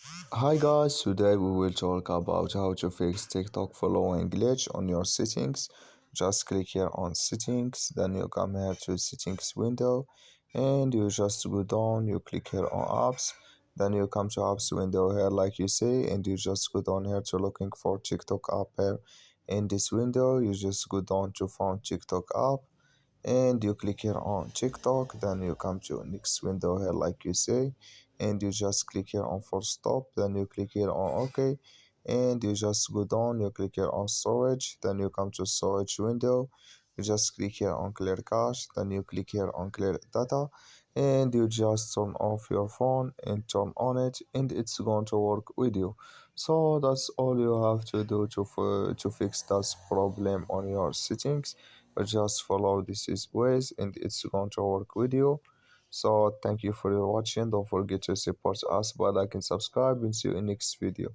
Hi guys, today we will talk about how to fix TikTok following glitch on your settings. Just click here on settings, then you come here to settings window and you just go down, you click here on apps, then you come to apps window here like you say, and you just go down here to looking for TikTok app here. In this window, you just go down to find TikTok app and you click here on TikTok, then you come to next window here like you say, and you just click here on full stop, then you click here on OK, and you just go down, you click here on storage, then you come to storage window, you just click here on clear cache, then you click here on clear data, and you just turn off your phone and turn on it, and it's going to work with you. So that's all you have to do to fix that problem on your settings. Just follow these ways and it's going to work with you. So thank you for your watching. Don't forget to support us by like and subscribe, and see you in next video.